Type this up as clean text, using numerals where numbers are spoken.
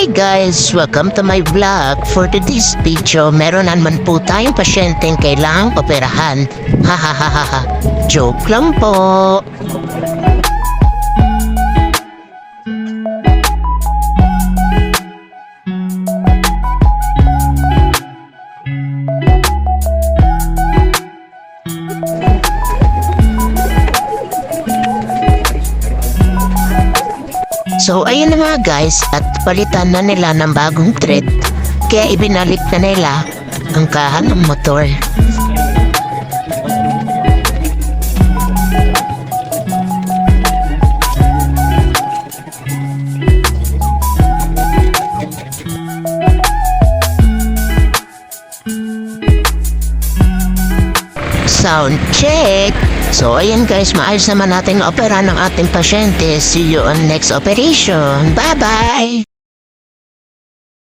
Hi guys! Welcome to my vlog. For today's video, meron naman po tayong pasyenteng kailangang operahan. Hahaha. Joke lang po. So ayun na nga guys, at palitan na nila ng bagong thread, kaya ibinalik na nila ang kahan ng motor. Sound check! So ayan guys, maayos naman nating opera ng ating pasyente. See you on next operation. Bye-bye!